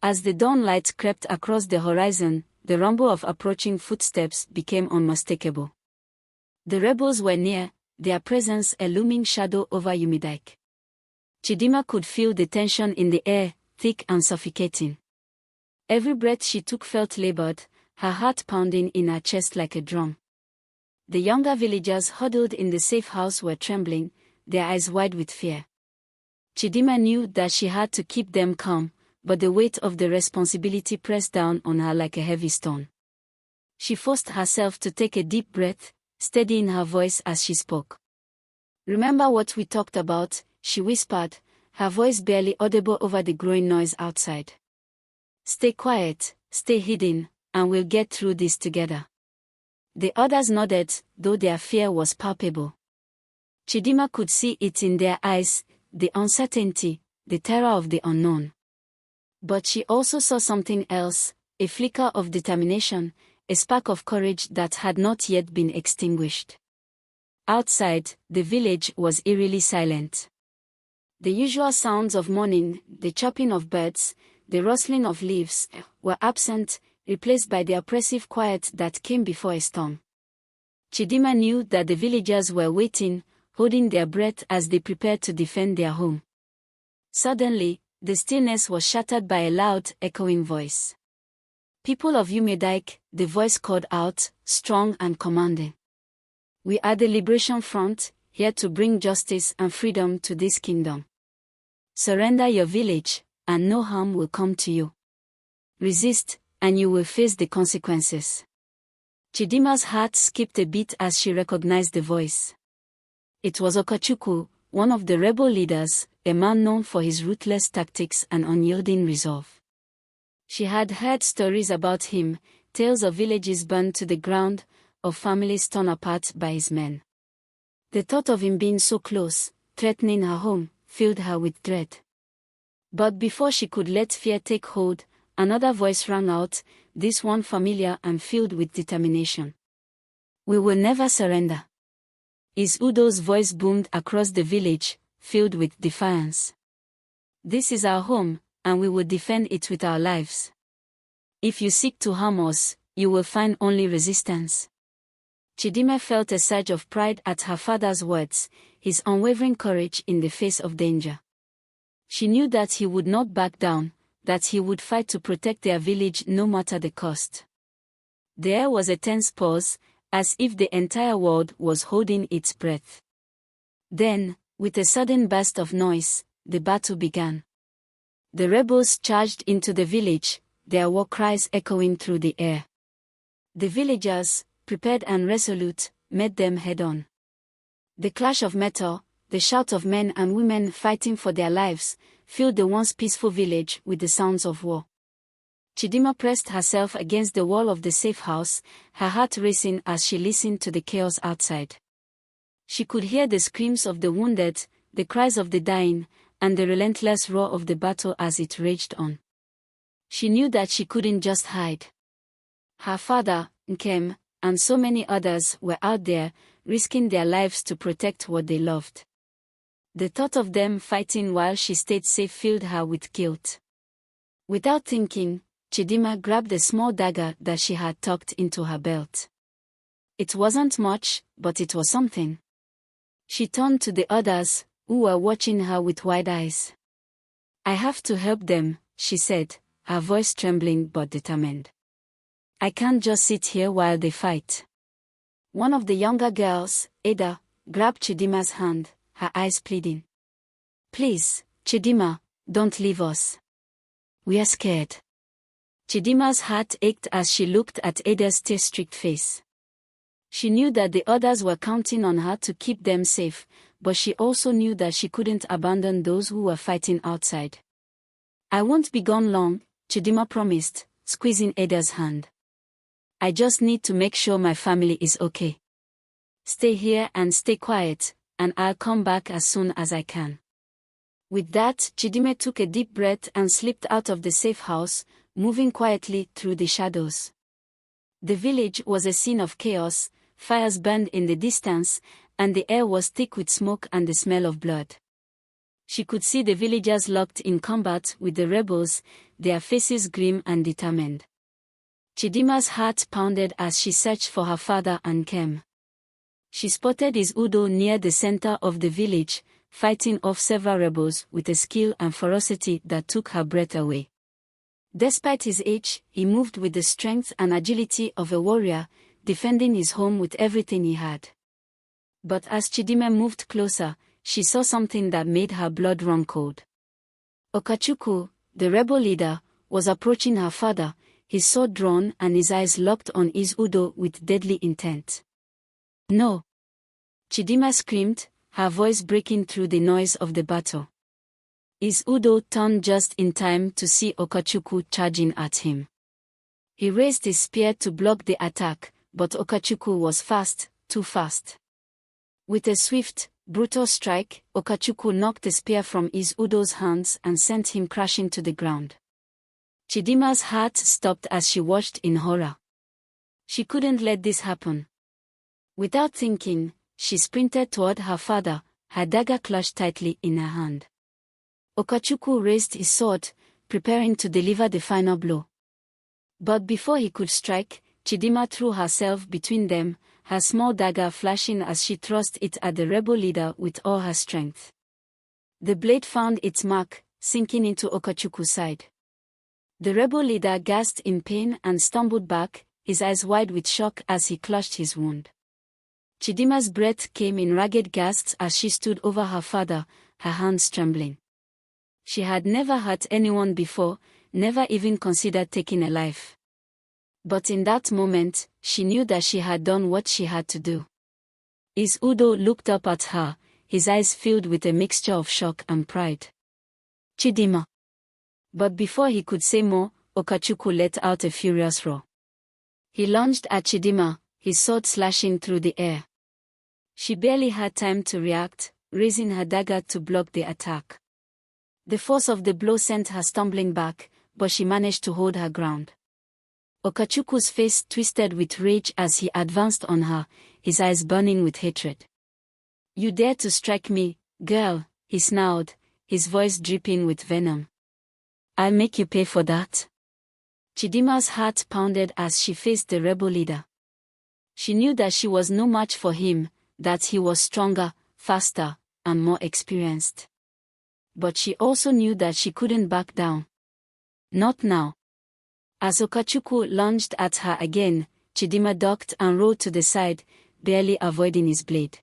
As the dawn light crept across the horizon, the rumble of approaching footsteps became unmistakable. The rebels were near, their presence a looming shadow over Umik. CHIDIMMA could feel the tension in the air, thick and suffocating. Every breath she took felt labored, her heart pounding in her chest like a drum. The younger villagers huddled in the safe house were trembling, their eyes wide with fear. CHIDIMMA knew that she had to keep them calm, but the weight of the responsibility pressed down on her like a heavy stone. She forced herself to take a deep breath, steadying her voice as she spoke. "Remember what we talked about," she whispered, her voice barely audible over the growing noise outside. "Stay quiet, stay hidden, and we'll get through this together." The others nodded, though their fear was palpable. CHIDIMMA could see it in their eyes, the uncertainty, the terror of the unknown. But she also saw something else, a flicker of determination, a spark of courage that had not yet been extinguished. Outside, the village was eerily silent. The usual sounds of morning, the chirping of birds, the rustling of leaves, were absent, replaced by the oppressive quiet that came before a storm. CHIDIMMA knew that the villagers were waiting, holding their breath as they prepared to defend their home. Suddenly, the stillness was shattered by a loud, echoing voice. "People of Umik," the voice called out, strong and commanding. "We are the Liberation Front, here to bring justice and freedom to this kingdom. Surrender your village, and no harm will come to you. Resist, and you will face the consequences." CHIDIMMA's heart skipped a beat as she recognized the voice. It was Okachukwu, one of the rebel leaders, a man known for his ruthless tactics and unyielding resolve. She had heard stories about him, tales of villages burned to the ground, of families torn apart by his men. The thought of him being so close, threatening her home, filled her with dread. But before she could let fear take hold, another voice rang out, this one familiar and filled with determination. "We will never surrender." Udo's voice boomed across the village, filled with defiance. "This is our home, and we will defend it with our lives. If you seek to harm us, you will find only resistance." CHIDIMMA felt a surge of pride at her father's words, his unwavering courage in the face of danger. She knew that he would not back down, that he would fight to protect their village no matter the cost. There was a tense pause, as if the entire world was holding its breath. Then, with a sudden burst of noise, the battle began. The rebels charged into the village, their war cries echoing through the air. The villagers, prepared and resolute, met them head-on. The clash of metal, the shout of men and women fighting for their lives, filled the once peaceful village with the sounds of war. CHIDIMMA pressed herself against the wall of the safe house, her heart racing as she listened to the chaos outside. She could hear the screams of the wounded, the cries of the dying, and the relentless roar of the battle as it raged on. She knew that she couldn't just hide. Her father, Nkem, and so many others were out there, risking their lives to protect what they loved. The thought of them fighting while she stayed safe filled her with guilt. Without thinking, CHIDIMMA grabbed a small dagger that she had tucked into her belt. It wasn't much, but it was something. She turned to the others, who were watching her with wide eyes. "I have to help them," she said, her voice trembling but determined. "I can't just sit here while they fight." One of the younger girls, Ada, grabbed CHIDIMMA's hand, her eyes pleading. "Please, CHIDIMMA, don't leave us. We are scared." CHIDIMMA's heart ached as she looked at Ada's tear-streaked face. She knew that the others were counting on her to keep them safe, but she also knew that she couldn't abandon those who were fighting outside. "I won't be gone long," CHIDIMMA promised, squeezing Ada's hand. "I just need to make sure my family is okay. Stay here and stay quiet, and I'll come back as soon as I can." With that, CHIDIMMA took a deep breath and slipped out of the safe house, moving quietly through the shadows. The village was a scene of chaos, fires burned in the distance, and the air was thick with smoke and the smell of blood. She could see the villagers locked in combat with the rebels, their faces grim and determined. CHIDIMMA's heart pounded as she searched for her father and Nkem. She spotted his Udo near the center of the village, fighting off several rebels with a skill and ferocity that took her breath away. Despite his age, he moved with the strength and agility of a warrior, defending his home with everything he had. But as CHIDIMMA moved closer, she saw something that made her blood run cold. Okachukwu, the rebel leader, was approaching her father, his sword drawn and his eyes locked on his Udo with deadly intent. "No!" CHIDIMMA screamed, her voice breaking through the noise of the battle. His Udo turned just in time to see Okachukwu charging at him. He raised his spear to block the attack, but Okachukwu was fast, too fast. With a swift, brutal strike, Okachukwu knocked the spear from his Udo's hands and sent him crashing to the ground. CHIDIMMA's heart stopped as she watched in horror. She couldn't let this happen. Without thinking, she sprinted toward her father, her dagger clutched tightly in her hand. Okachukwu raised his sword, preparing to deliver the final blow. But before he could strike, CHIDIMMA threw herself between them, her small dagger flashing as she thrust it at the rebel leader with all her strength. The blade found its mark, sinking into Okachukwu's side. The rebel leader gasped in pain and stumbled back, his eyes wide with shock as he clutched his wound. CHIDIMMA's breath came in ragged gasps as she stood over her father, her hands trembling. She had never hurt anyone before, never even considered taking a life. But in that moment, she knew that she had done what she had to do. His Udo looked up at her, his eyes filled with a mixture of shock and pride. "CHIDIMMA!" But before he could say more, Okachukwu let out a furious roar. He lunged at CHIDIMMA, his sword slashing through the air. She barely had time to react, raising her dagger to block the attack. The force of the blow sent her stumbling back, but she managed to hold her ground. Okachukwu's face twisted with rage as he advanced on her, his eyes burning with hatred. "You dare to strike me, girl," he snarled, his voice dripping with venom. "I'll make you pay for that." CHIDIMMA's heart pounded as she faced the rebel leader. She knew that she was no match for him, that he was stronger, faster, and more experienced. But she also knew that she couldn't back down. Not now. As Okachukwu lunged at her again, CHIDIMMA ducked and rolled to the side, barely avoiding his blade.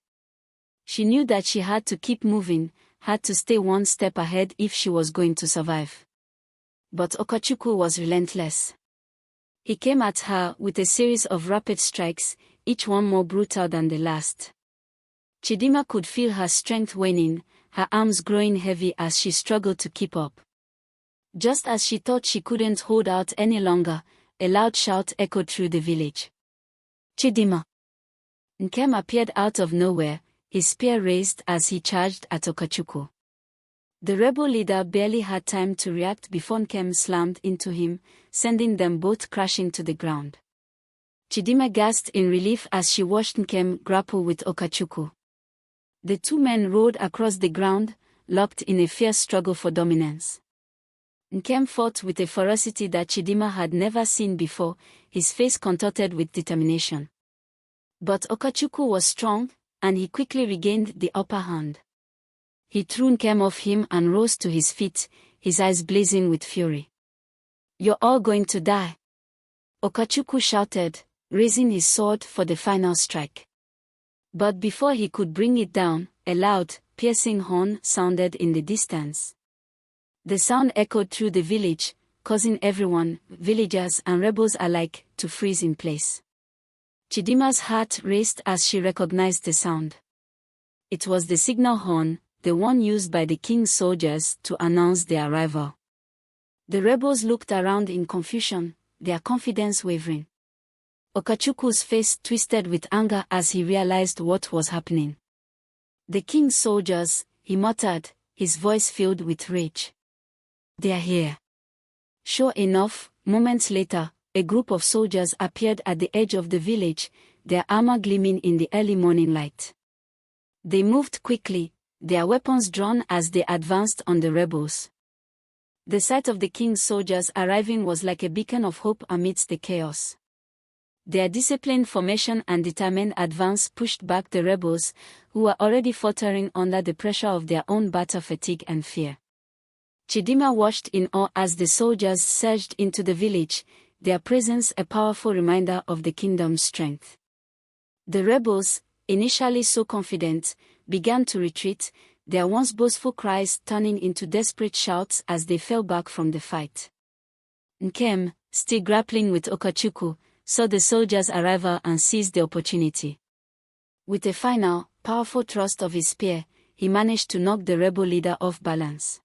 She knew that she had to keep moving, had to stay one step ahead if she was going to survive. But Okachukwu was relentless. He came at her with a series of rapid strikes, each one more brutal than the last. CHIDIMMA could feel her strength waning, her arms growing heavy as she struggled to keep up. Just as she thought she couldn't hold out any longer, a loud shout echoed through the village. "CHIDIMMA!" Nkem appeared out of nowhere, his spear raised as he charged at Okachukwu. The rebel leader barely had time to react before Nkem slammed into him, sending them both crashing to the ground. CHIDIMMA gasped in relief as she watched Nkem grapple with Okachukwu. The two men rolled across the ground, locked in a fierce struggle for dominance. Nkem fought with a ferocity that CHIDIMMA had never seen before, his face contorted with determination. But Okachukwu was strong, and he quickly regained the upper hand. He threw Nkem off him and rose to his feet, his eyes blazing with fury. "You're all going to die!" Okachukwu shouted, raising his sword for the final strike. But before he could bring it down, a loud, piercing horn sounded in the distance. The sound echoed through the village, causing everyone, villagers and rebels alike, to freeze in place. CHIDIMMA's heart raced as she recognized the sound. It was the signal horn, the one used by the king's soldiers to announce their arrival. The rebels looked around in confusion, their confidence wavering. Okachukwu's face twisted with anger as he realized what was happening. "The king's soldiers," he muttered, his voice filled with rage. "They're here." Sure enough, moments later, a group of soldiers appeared at the edge of the village, their armor gleaming in the early morning light. They moved quickly, their weapons drawn as they advanced on the rebels. The sight of the king's soldiers arriving was like a beacon of hope amidst the chaos. Their disciplined formation and determined advance pushed back the rebels, who were already faltering under the pressure of their own battle fatigue and fear. CHIDIMMA watched in awe as the soldiers surged into the village, their presence a powerful reminder of the kingdom's strength. The rebels, initially so confident, began to retreat, their once boastful cries turning into desperate shouts as they fell back from the fight. Nkem, still grappling with Okachukwu, saw the soldiers' arrival and seized the opportunity. With a final, powerful thrust of his spear, he managed to knock the rebel leader off balance.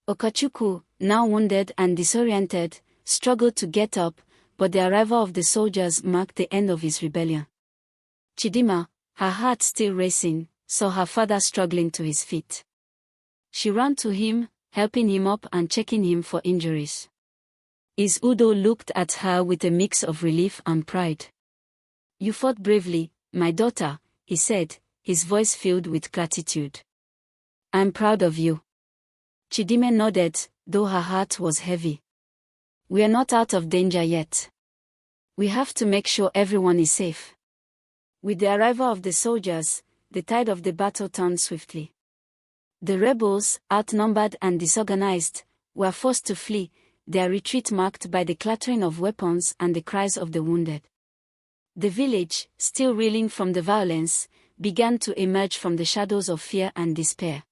Okachukwu, now wounded and disoriented, struggled to get up, but the arrival of the soldiers marked the end of his rebellion. CHIDIMMA, her heart still racing, saw her father struggling to his feet. She ran to him, helping him up and checking him for injuries. His Udo looked at her with a mix of relief and pride. "You fought bravely, my daughter," he said, his voice filled with gratitude. "I'm proud of you." CHIDIMMA nodded, though her heart was heavy. "We are not out of danger yet. We have to make sure everyone is safe." With the arrival of the soldiers, the tide of the battle turned swiftly. The rebels, outnumbered and disorganized, were forced to flee, their retreat marked by the clattering of weapons and the cries of the wounded. The village, still reeling from the violence, began to emerge from the shadows of fear and despair.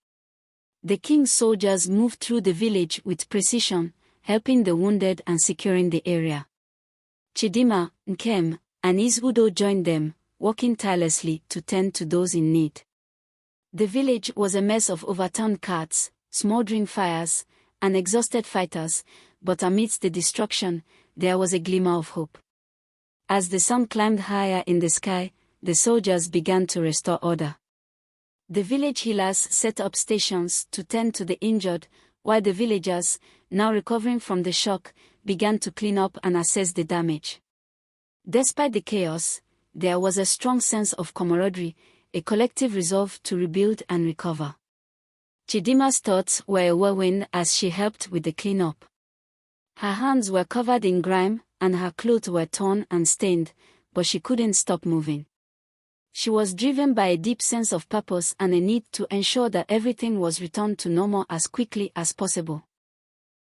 The king's soldiers moved through the village with precision, helping the wounded and securing the area. CHIDIMMA, Nkem, and his Udo joined them, working tirelessly to tend to those in need. The village was a mess of overturned carts, smoldering fires, and exhausted fighters, but amidst the destruction, there was a glimmer of hope. As the sun climbed higher in the sky, the soldiers began to restore order. The village healers set up stations to tend to the injured, while the villagers, now recovering from the shock, began to clean up and assess the damage. Despite the chaos, there was a strong sense of camaraderie, a collective resolve to rebuild and recover. CHIDIMMA's thoughts were a whirlwind as she helped with the cleanup. Her hands were covered in grime, and her clothes were torn and stained, but she couldn't stop moving. She was driven by a deep sense of purpose and a need to ensure that everything was returned to normal as quickly as possible.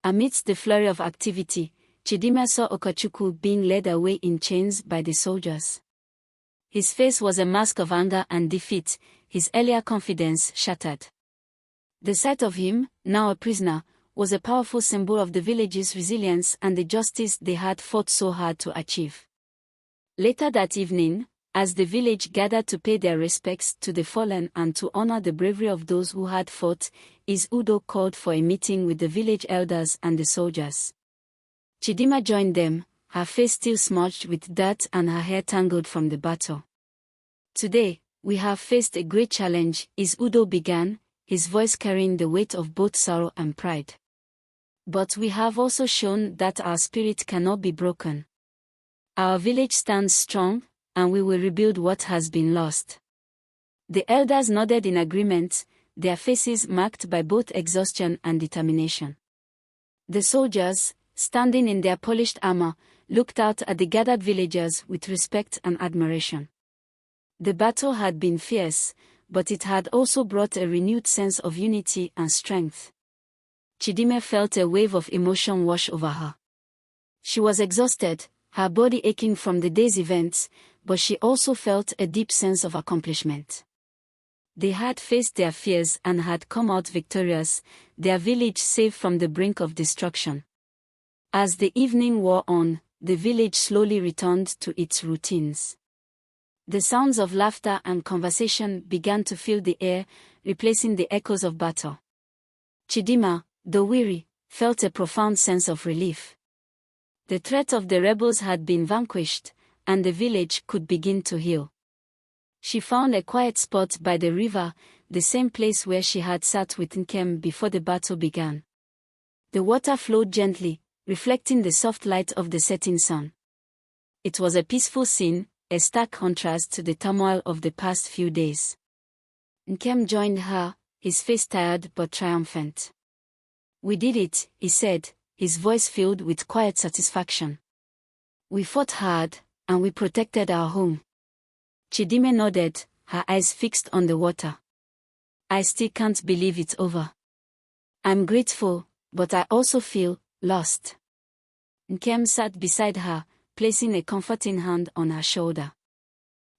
Amidst the flurry of activity, CHIDIMMA saw Okachukwu being led away in chains by the soldiers. His face was a mask of anger and defeat, his earlier confidence shattered. The sight of him, now a prisoner, was a powerful symbol of the village's resilience and the justice they had fought so hard to achieve. Later that evening, as the village gathered to pay their respects to the fallen and to honor the bravery of those who had fought, his Udo called for a meeting with the village elders and the soldiers. CHIDIMMA joined them, her face still smudged with dirt and her hair tangled from the battle. "Today, we have faced a great challenge," his Udo began, his voice carrying the weight of both sorrow and pride. "But we have also shown that our spirit cannot be broken. Our village stands strong, and we will rebuild what has been lost." The elders nodded in agreement, their faces marked by both exhaustion and determination. The soldiers, standing in their polished armor, looked out at the gathered villagers with respect and admiration. The battle had been fierce, but it had also brought a renewed sense of unity and strength. CHIDIMMA felt a wave of emotion wash over her. She was exhausted, her body aching from the day's events, but she also felt a deep sense of accomplishment. They had faced their fears and had come out victorious, their village safe from the brink of destruction. As the evening wore on, the village slowly returned to its routines. The sounds of laughter and conversation began to fill the air, replacing the echoes of battle. CHIDIMMA, though weary, felt a profound sense of relief. The threat of the rebels had been vanquished, and the village could begin to heal. She found a quiet spot by the river, the same place where she had sat with Nkem before the battle began. The water flowed gently, reflecting the soft light of the setting sun. It was a peaceful scene, a stark contrast to the turmoil of the past few days. Nkem joined her, his face tired but triumphant. "We did it," he said, his voice filled with quiet satisfaction. "We fought hard, and we protected our home." CHIDIMMA nodded, her eyes fixed on the water. "I still can't believe it's over. I'm grateful, but I also feel lost." Nkem sat beside her, placing a comforting hand on her shoulder.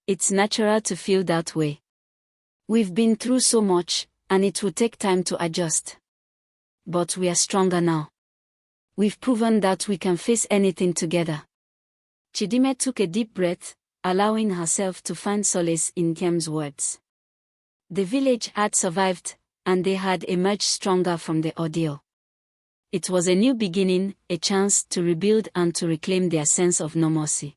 "It's natural to feel that way. We've been through so much, and it will take time to adjust. But we are stronger now. We've proven that we can face anything together." CHIDIMMA took a deep breath, allowing herself to find solace in Nkem's words. The village had survived, and they had emerged stronger from the ordeal. It was a new beginning, a chance to rebuild and to reclaim their sense of normalcy.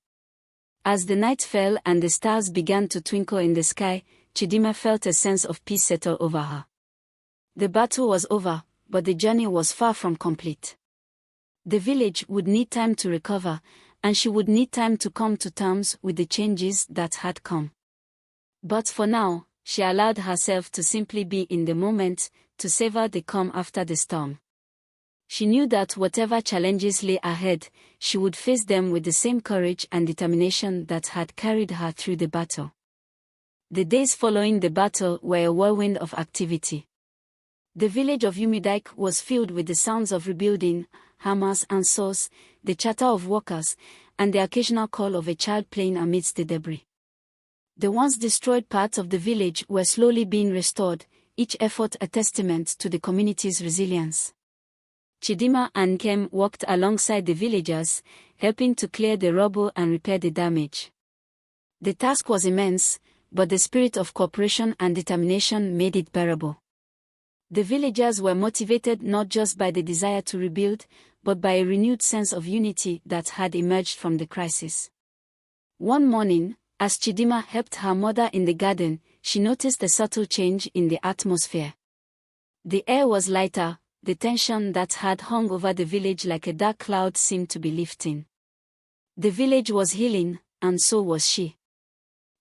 As the night fell and the stars began to twinkle in the sky, CHIDIMMA felt a sense of peace settle over her. The battle was over, but the journey was far from complete. The village would need time to recover, and she would need time to come to terms with the changes that had come. But for now, she allowed herself to simply be in the moment, to savor the calm after the storm. She knew that whatever challenges lay ahead, she would face them with the same courage and determination that had carried her through the battle. The days following the battle were a whirlwind of activity. The village of Umik was filled with the sounds of rebuilding, hammers and saws, the chatter of workers, and the occasional call of a child playing amidst the debris. The once destroyed parts of the village were slowly being restored, each effort a testament to the community's resilience. CHIDIMMA and Nkem walked alongside the villagers, helping to clear the rubble and repair the damage. The task was immense, but the spirit of cooperation and determination made it bearable. The villagers were motivated not just by the desire to rebuild, but by a renewed sense of unity that had emerged from the crisis. One morning, as CHIDIMMA helped her mother in the garden, she noticed a subtle change in the atmosphere. The air was lighter, the tension that had hung over the village like a dark cloud seemed to be lifting. The village was healing, and so was she.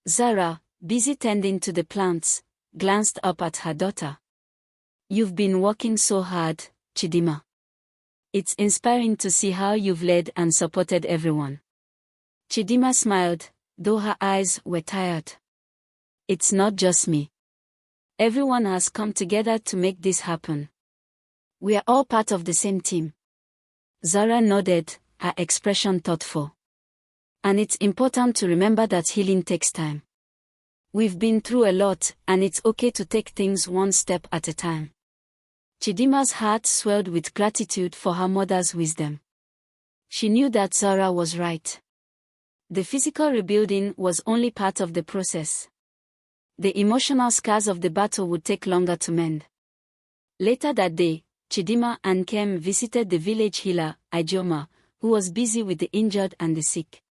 Zara, busy tending to the plants, glanced up at her daughter. "You've been working so hard, CHIDIMMA. It's inspiring to see how you've led and supported everyone." CHIDIMMA smiled, though her eyes were tired. "It's not just me. Everyone has come together to make this happen. We are all part of the same team." Zara nodded, her expression thoughtful. "And it's important to remember that healing takes time. We've been through a lot, and it's okay to take things one step at a time." CHIDIMMA's heart swelled with gratitude for her mother's wisdom. She knew that Zara was right. The physical rebuilding was only part of the process. The emotional scars of the battle would take longer to mend. Later that day, CHIDIMMA and Nkem visited the village healer, Ijeoma, who was busy with the injured and the sick.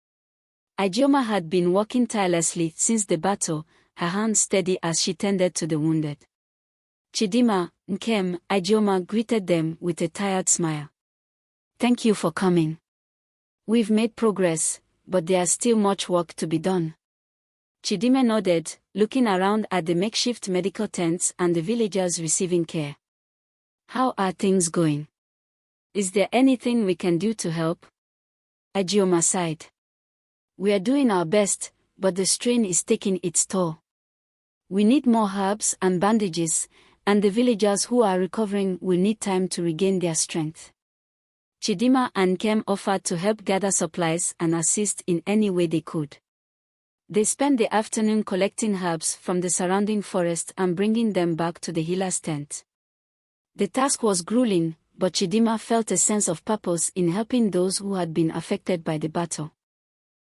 Ijeoma had been working tirelessly since the battle, her hands steady as she tended to the wounded. CHIDIMMA, Nkem, Ijeoma greeted them with a tired smile. "Thank you for coming. We've made progress, but there's still much work to be done." CHIDIMMA nodded, looking around at the makeshift medical tents and the villagers receiving care. "How are things going? Is there anything we can do to help?" Ijeoma sighed. "We are doing our best, but the strain is taking its toll. We need more herbs and bandages, and the villagers who are recovering will need time to regain their strength." CHIDIMMA and Nkem offered to help gather supplies and assist in any way they could. They spent the afternoon collecting herbs from the surrounding forest and bringing them back to the healer's tent. The task was grueling, but CHIDIMMA felt a sense of purpose in helping those who had been affected by the battle.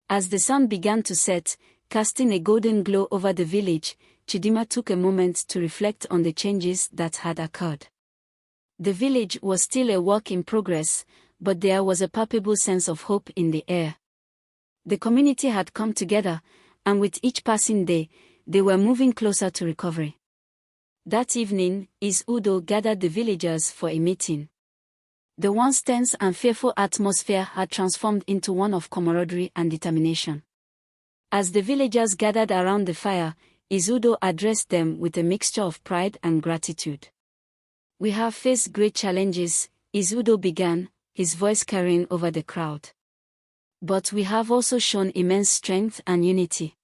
As the sun began to set, casting a golden glow over the village, CHIDIMMA took a moment to reflect on the changes that had occurred. The village was still a work in progress, but there was a palpable sense of hope in the air. The community had come together, and with each passing day, they were moving closer to recovery. That evening, Udo gathered the villagers for a meeting. The once tense and fearful atmosphere had transformed into one of camaraderie and determination. As the villagers gathered around the fire, Izudo addressed them with a mixture of pride and gratitude. "We have faced great challenges," Izudo began, his voice carrying over the crowd. "But we have also shown immense strength and unity.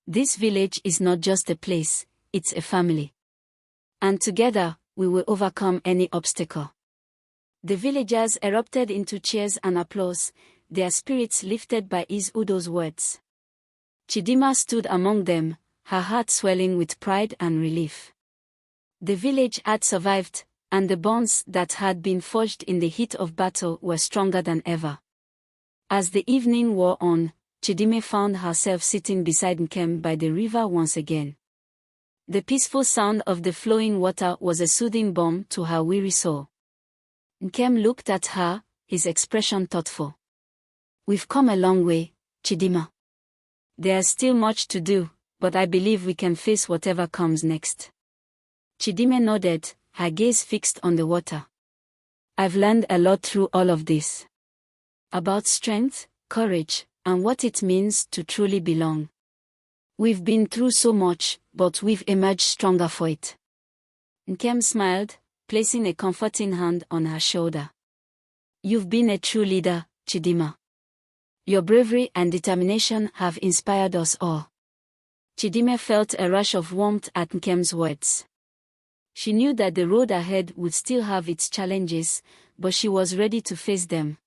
This village is not just a place, it's a family. And together, we will overcome any obstacle." The villagers erupted into cheers and applause, their spirits lifted by Izudo's words. Chidimma stood among them, her heart swelling with pride and relief. The village had survived, and the bonds that had been forged in the heat of battle were stronger than ever. As the evening wore on, Chidimma found herself sitting beside Nkem by the river once again. The peaceful sound of the flowing water was a soothing balm to her weary soul. Nkem looked at her, his expression thoughtful. "We've come a long way, Chidimma. There's still much to do, but I believe we can face whatever comes next." Chidimma nodded, her gaze fixed on the water. "I've learned a lot through all of this. About strength, courage, and what it means to truly belong. We've been through so much, but we've emerged stronger for it." Nkem smiled, placing a comforting hand on her shoulder. "You've been a true leader, Chidimma. Your bravery and determination have inspired us all." Chidimma felt a rush of warmth at Nkem's words. She knew that the road ahead would still have its challenges, but she was ready to face them.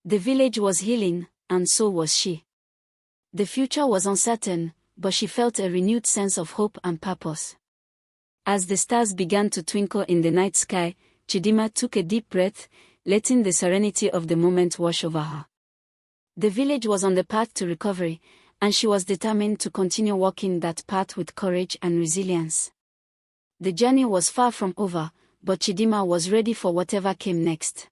The village was healing, and so was she. The future was uncertain, but she felt a renewed sense of hope and purpose. As the stars began to twinkle in the night sky, Chidimma took a deep breath, letting the serenity of the moment wash over her. The village was on the path to recovery, and she was determined to continue walking that path with courage and resilience. The journey was far from over, but Chidimma was ready for whatever came next.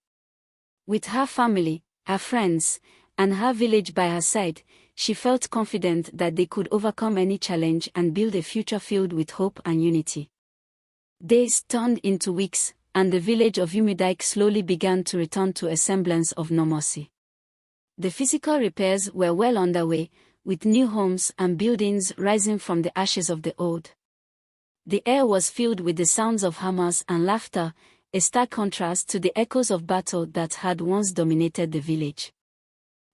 With her family, her friends, and her village by her side, she felt confident that they could overcome any challenge and build a future filled with hope and unity. Days turned into weeks, and the village of Umik slowly began to return to a semblance of normalcy. The physical repairs were well underway, with new homes and buildings rising from the ashes of the old. The air was filled with the sounds of hammers and laughter, a stark contrast to the echoes of battle that had once dominated the village.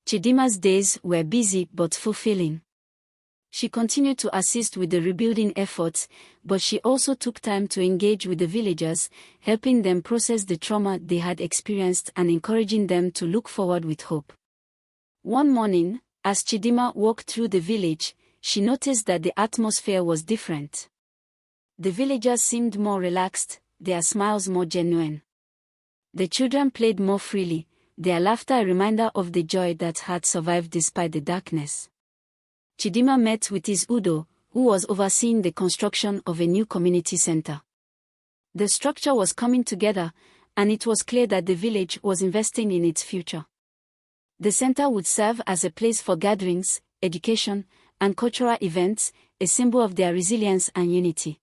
Chidimma's days were busy but fulfilling. She continued to assist with the rebuilding efforts, but she also took time to engage with the villagers, helping them process the trauma they had experienced and encouraging them to look forward with hope. One morning, as Chidimma walked through the village, she noticed that the atmosphere was different. The villagers seemed more relaxed, their smiles more genuine. The children played more freely, their laughter a reminder of the joy that had survived despite the darkness. Chidimma met with Izudo, who was overseeing the construction of a new community center. The structure was coming together, and it was clear that the village was investing in its future. The center would serve as a place for gatherings, education, and cultural events, a symbol of their resilience and unity.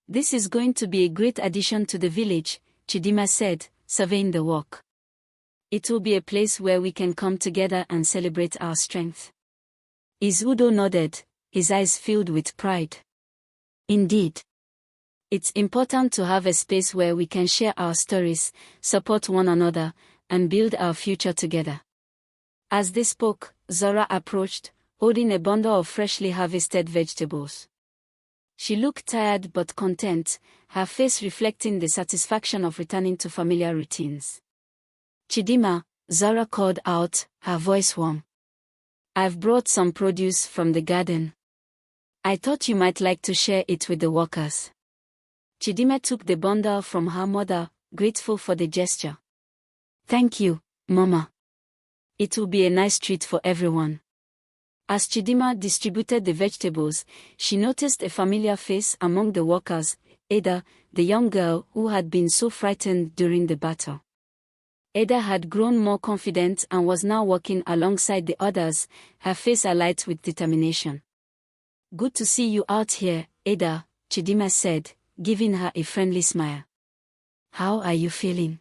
"This is going to be a great addition to the village," Chidimma said, surveying the work. "It will be a place where we can come together and celebrate our strength." Izudo nodded, his eyes filled with pride. "Indeed. It's important to have a space where we can share our stories, support one another, and build our future together." As they spoke, Zora approached, holding a bundle of freshly harvested vegetables. She looked tired but content, her face reflecting the satisfaction of returning to familiar routines. "Chidimma," Zora called out, her voice warm. "I've brought some produce from the garden. I thought you might like to share it with the workers." Chidimma took the bundle from her mother, grateful for the gesture. "Thank you, Mama. It will be a nice treat for everyone." As Chidimma distributed the vegetables, she noticed a familiar face among the workers, Ada, the young girl who had been so frightened during the battle. Ada had grown more confident and was now walking alongside the others, her face alight with determination. "Good to see you out here, Ada," Chidimma said, giving her a friendly smile. "How are you feeling?"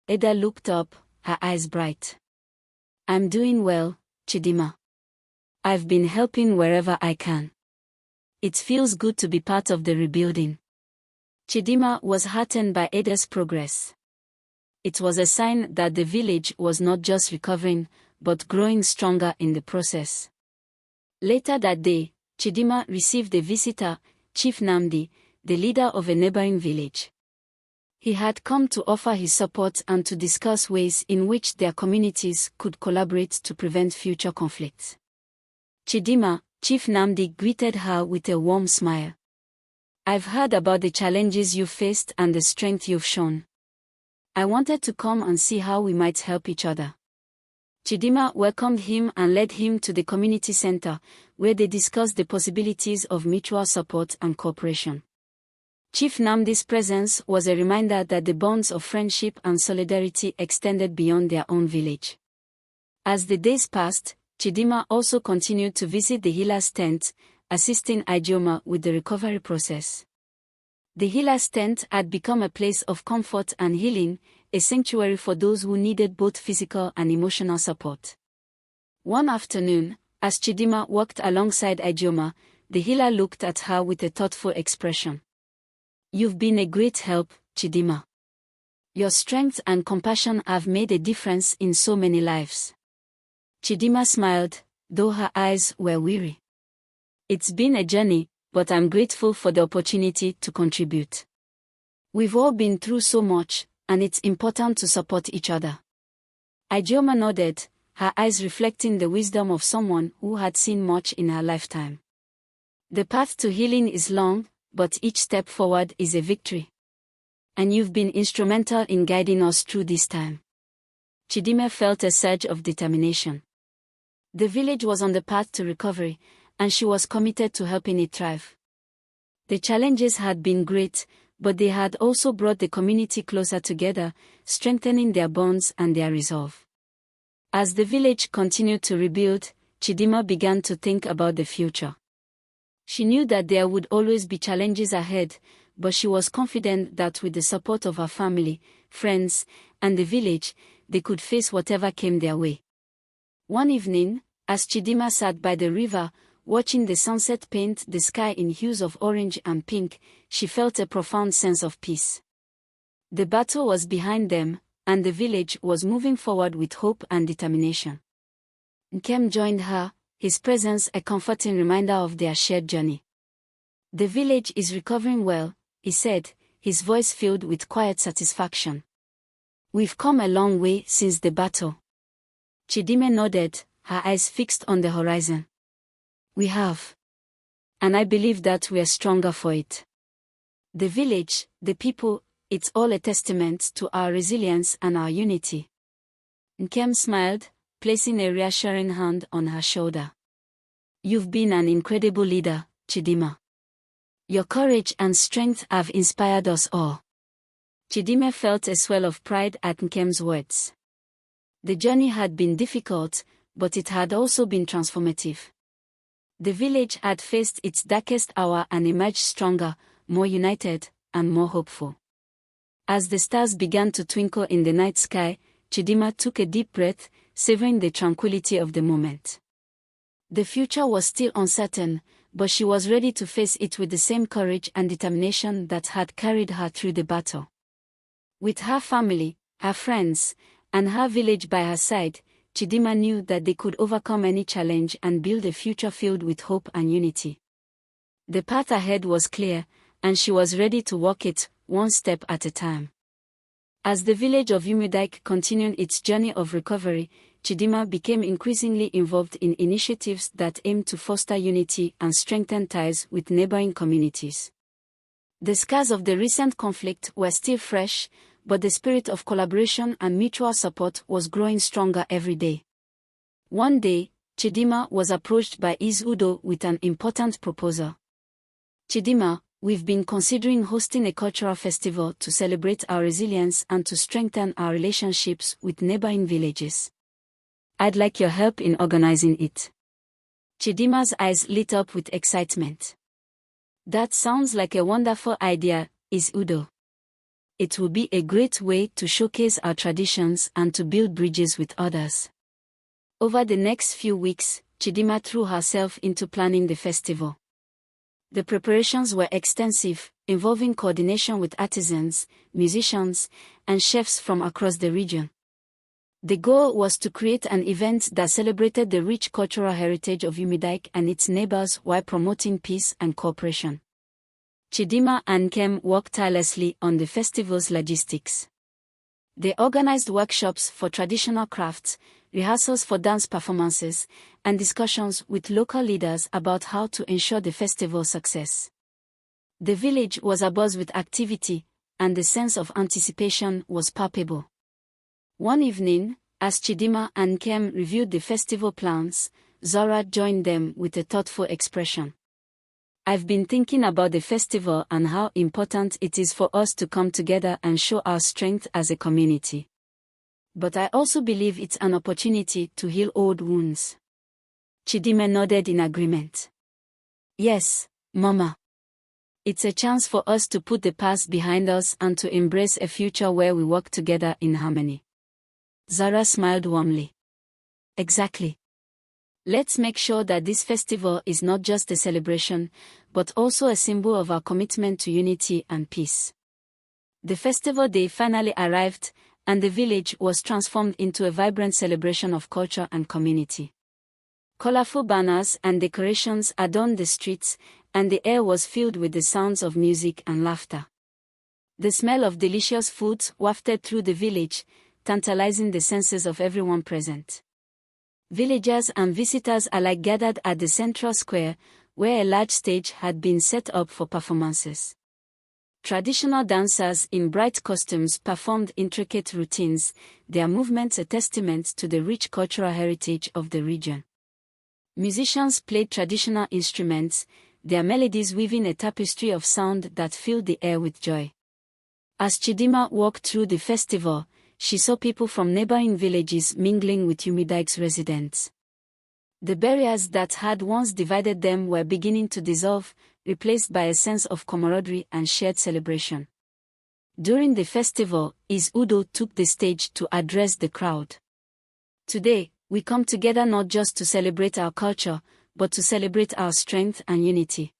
Ada looked up, her eyes bright. "I'm doing well, Chidimma. I've been helping wherever I can." It feels good to be part of the rebuilding. CHIDIMMA was heartened by Ada's progress. It was a sign that the village was not just recovering, but growing stronger in the process. Later that day, CHIDIMMA received a visitor, Chief Nnamdi, the leader of a neighboring village. He had come to offer his support and to discuss ways in which their communities could collaborate to prevent future conflicts. CHIDIMMA, Chief Nnamdi greeted her with a warm smile. "I've heard about the challenges you've faced and the strength you've shown. I wanted to come and see how we might help each other." CHIDIMMA welcomed him and led him to the community center, where they discussed the possibilities of mutual support and cooperation. Chief Nnamdi's presence was a reminder that the bonds of friendship and solidarity extended beyond their own village. As the days passed, CHIDIMMA also continued to visit the healer's tent, assisting Ijeoma with the recovery process. The healer's tent had become a place of comfort and healing, a sanctuary for those who needed both physical and emotional support. One afternoon, as CHIDIMMA walked alongside Ijeoma, the healer looked at her with a thoughtful expression. "You've been a great help, CHIDIMMA. Your strength and compassion have made a difference in so many lives." CHIDIMMA smiled, though her eyes were weary. "It's been a journey, but I'm grateful for the opportunity to contribute. We've all been through so much, and it's important to support each other." Ijeoma nodded, her eyes reflecting the wisdom of someone who had seen much in her lifetime. "The path to healing is long, but each step forward is a victory. And you've been instrumental in guiding us through this time." CHIDIMMA felt a surge of determination. The village was on the path to recovery, and she was committed to helping it thrive. The challenges had been great, but they had also brought the community closer together, strengthening their bonds and their resolve. As the village continued to rebuild, CHIDIMMA began to think about the future. She knew that there would always be challenges ahead, but she was confident that with the support of her family, friends, and the village, they could face whatever came their way. One evening, as CHIDIMMA sat by the river, watching the sunset paint the sky in hues of orange and pink, she felt a profound sense of peace. The battle was behind them, and the village was moving forward with hope and determination. Nkem joined her, his presence a comforting reminder of their shared journey. "The village is recovering well," he said, his voice filled with quiet satisfaction. "We've come a long way since the battle." CHIDIMMA nodded, her eyes fixed on the horizon. "We have. And I believe that we are stronger for it. The village, the people, it's all a testament to our resilience and our unity." Nkem smiled, placing a reassuring hand on her shoulder. "You've been an incredible leader, CHIDIMMA. Your courage and strength have inspired us all." CHIDIMMA felt a swell of pride at Nkem's words. The journey had been difficult, but it had also been transformative. The village had faced its darkest hour and emerged stronger, more united, and more hopeful. As the stars began to twinkle in the night sky, CHIDIMMA took a deep breath, savoring the tranquility of the moment. The future was still uncertain, but she was ready to face it with the same courage and determination that had carried her through the battle. With her family, her friends, and her village by her side, CHIDIMMA knew that they could overcome any challenge and build a future filled with hope and unity. The path ahead was clear, and she was ready to walk it, one step at a time. As the village of Umik continued its journey of recovery, CHIDIMMA became increasingly involved in initiatives that aimed to foster unity and strengthen ties with neighboring communities. The scars of the recent conflict were still fresh, but the spirit of collaboration and mutual support was growing stronger every day. One day, CHIDIMMA was approached by Udo with an important proposal. "CHIDIMMA, we've been considering hosting a cultural festival to celebrate our resilience and to strengthen our relationships with neighboring villages. I'd like your help in organizing it." CHIDIMMA's eyes lit up with excitement. "That sounds like a wonderful idea, Udo. It will be a great way to showcase our traditions and to build bridges with others." Over the next few weeks, CHIDIMMA threw herself into planning the festival. The preparations were extensive, involving coordination with artisans, musicians, and chefs from across the region. The goal was to create an event that celebrated the rich cultural heritage of Umik and its neighbors while promoting peace and cooperation. CHIDIMMA and Nkem worked tirelessly on the festival's logistics. They organized workshops for traditional crafts, rehearsals for dance performances, and discussions with local leaders about how to ensure the festival's success. The village was abuzz with activity, and the sense of anticipation was palpable. One evening, as CHIDIMMA and Nkem reviewed the festival plans, Zora joined them with a thoughtful expression. "I've been thinking about the festival and how important it is for us to come together and show our strength as a community. But I also believe it's an opportunity to heal old wounds." CHIDIMMA nodded in agreement. "Yes, Mama. It's a chance for us to put the past behind us and to embrace a future where we work together in harmony." Zara smiled warmly. "Exactly. Let's make sure that this festival is not just a celebration, but also a symbol of our commitment to unity and peace." The festival day finally arrived, and the village was transformed into a vibrant celebration of culture and community. Colorful banners and decorations adorned the streets, and the air was filled with the sounds of music and laughter. The smell of delicious foods wafted through the village, tantalizing the senses of everyone present. Villagers and visitors alike gathered at the central square, where a large stage had been set up for performances. Traditional dancers in bright costumes performed intricate routines, their movements a testament to the rich cultural heritage of the region. Musicians played traditional instruments, their melodies weaving a tapestry of sound that filled the air with joy. As CHIDIMMA walked through the festival, she saw people from neighboring villages mingling with Umik's residents. The barriers that had once divided them were beginning to dissolve, replaced by a sense of camaraderie and shared celebration. During the festival, Udo took the stage to address the crowd. "Today, we come together not just to celebrate our culture, but to celebrate our strength and unity.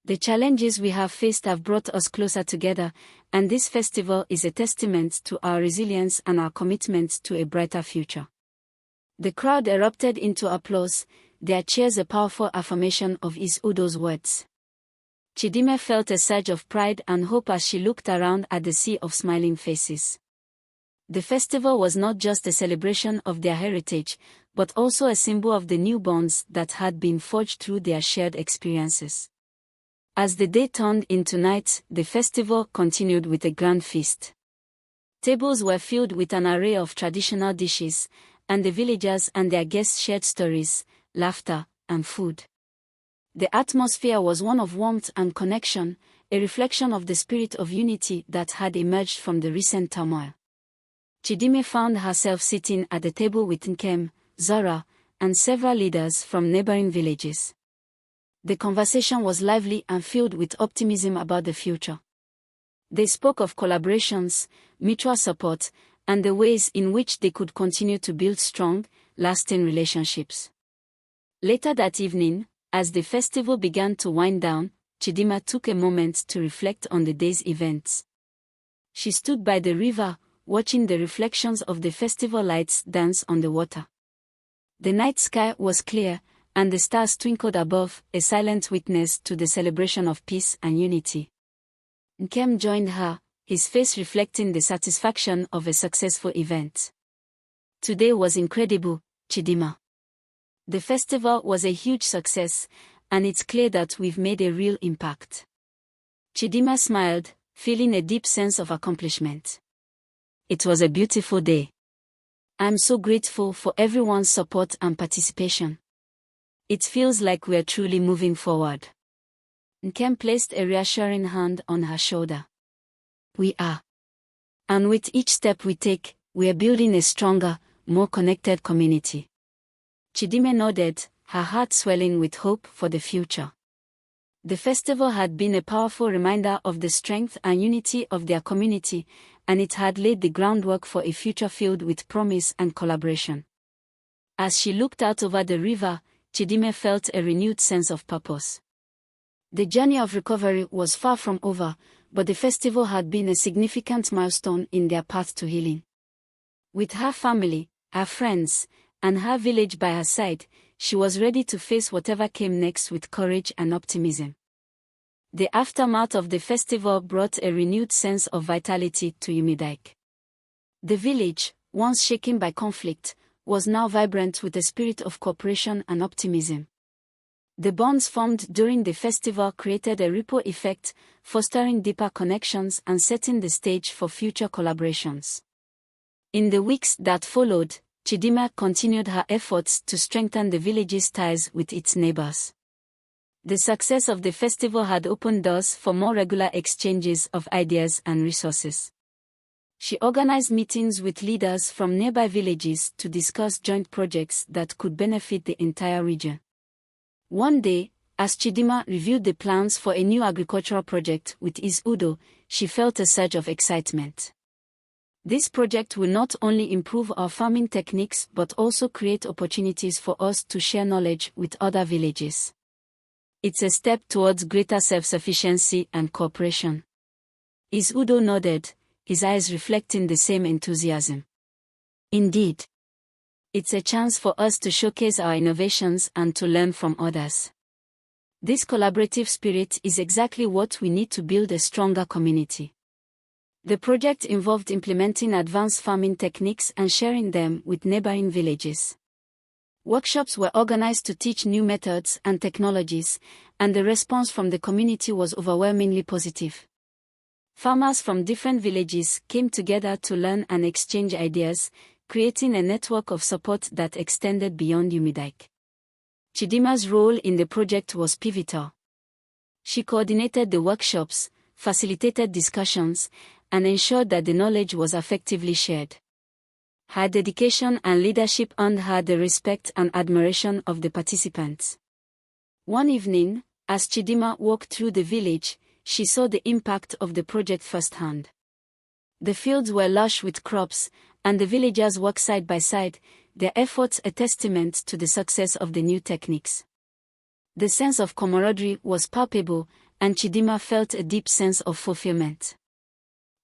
The challenges we have faced have brought us closer together, and this festival is a testament to our resilience and our commitment to a brighter future." The crowd erupted into applause, their cheers a powerful affirmation of Udo's words. CHIDIMMA felt a surge of pride and hope as she looked around at the sea of smiling faces. The festival was not just a celebration of their heritage, but also a symbol of the new bonds that had been forged through their shared experiences. As the day turned into night, the festival continued with a grand feast. Tables were filled with an array of traditional dishes, and the villagers and their guests shared stories, laughter, and food. The atmosphere was one of warmth and connection, a reflection of the spirit of unity that had emerged from the recent turmoil. CHIDIMMA found herself sitting at the table with Nkem, Zora, and several leaders from neighboring villages. The conversation was lively and filled with optimism about the future. They spoke of collaborations, mutual support, and the ways in which they could continue to build strong, lasting relationships. Later that evening, as the festival began to wind down, CHIDIMMA took a moment to reflect on the day's events. She stood by the river, watching the reflections of the festival lights dance on the water. The night sky was clear, and the stars twinkled above, a silent witness to the celebration of peace and unity. Nkem joined her, his face reflecting the satisfaction of a successful event. "Today was incredible, CHIDIMMA. The festival was a huge success, and it's clear that we've made a real impact." CHIDIMMA smiled, feeling a deep sense of accomplishment. "It was a beautiful day. I'm so grateful for everyone's support and participation. It feels like we're truly moving forward." Nkem placed a reassuring hand on her shoulder. "We are. And with each step we take, we are building a stronger, more connected community." CHIDIMMA nodded, her heart swelling with hope for the future. The festival had been a powerful reminder of the strength and unity of their community, and it had laid the groundwork for a future filled with promise and collaboration. As she looked out over the river, CHIDIMMA felt a renewed sense of purpose. The journey of recovery was far from over, but the festival had been a significant milestone in their path to healing. With her family, her friends, and her village by her side, she was ready to face whatever came next with courage and optimism. The aftermath of the festival brought a renewed sense of vitality to Umik. The village, once shaken by conflict, was now vibrant with a spirit of cooperation and optimism. The bonds formed during the festival created a ripple effect, fostering deeper connections and setting the stage for future collaborations. In the weeks that followed, CHIDIMMA continued her efforts to strengthen the village's ties with its neighbors. The success of the festival had opened doors for more regular exchanges of ideas and resources. She organized meetings with leaders from nearby villages to discuss joint projects that could benefit the entire region. One day, as CHIDIMMA reviewed the plans for a new agricultural project with Igbo, she felt a surge of excitement. This project will not only improve our farming techniques but also create opportunities for us to share knowledge with other villages. It's a step towards greater self-sufficiency and cooperation. Igbo nodded, his eyes reflecting the same enthusiasm. Indeed. It's a chance for us to showcase our innovations and to learn from others. This collaborative spirit is exactly what we need to build a stronger community. The project involved implementing advanced farming techniques and sharing them with neighboring villages. Workshops were organized to teach new methods and technologies, and the response from the community was overwhelmingly positive. Farmers from different villages came together to learn and exchange ideas, creating a network of support that extended beyond Umik. CHIDIMMA's role in the project was pivotal. She coordinated the workshops, facilitated discussions, and ensured that the knowledge was effectively shared. Her dedication and leadership earned her the respect and admiration of the participants. One evening, as CHIDIMMA walked through the village, she saw the impact of the project firsthand. The fields were lush with crops, and the villagers worked side by side, their efforts a testament to the success of the new techniques. The sense of camaraderie was palpable, and CHIDIMMA felt a deep sense of fulfillment.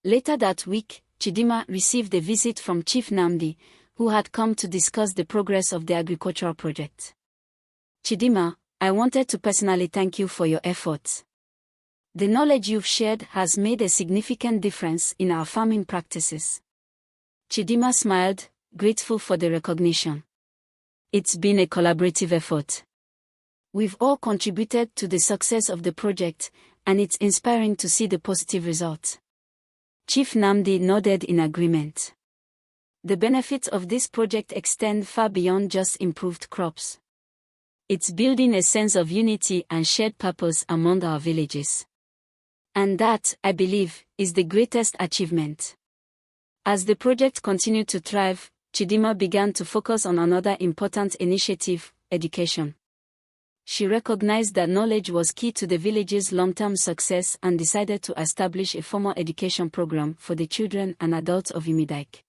Later that week, CHIDIMMA received a visit from Chief Nnamdi, who had come to discuss the progress of the agricultural project. CHIDIMMA, I wanted to personally thank you for your efforts. The knowledge you've shared has made a significant difference in our farming practices. CHIDIMMA smiled, grateful for the recognition. It's been a collaborative effort. We've all contributed to the success of the project, and it's inspiring to see the positive results. Chief Nnamdi nodded in agreement. The benefits of this project extend far beyond just improved crops. It's building a sense of unity and shared purpose among our villages. And that, I believe, is the greatest achievement. As the project continued to thrive, CHIDIMMA began to focus on another important initiative, education. She recognized that knowledge was key to the village's long-term success and decided to establish a formal education program for the children and adults of Umik.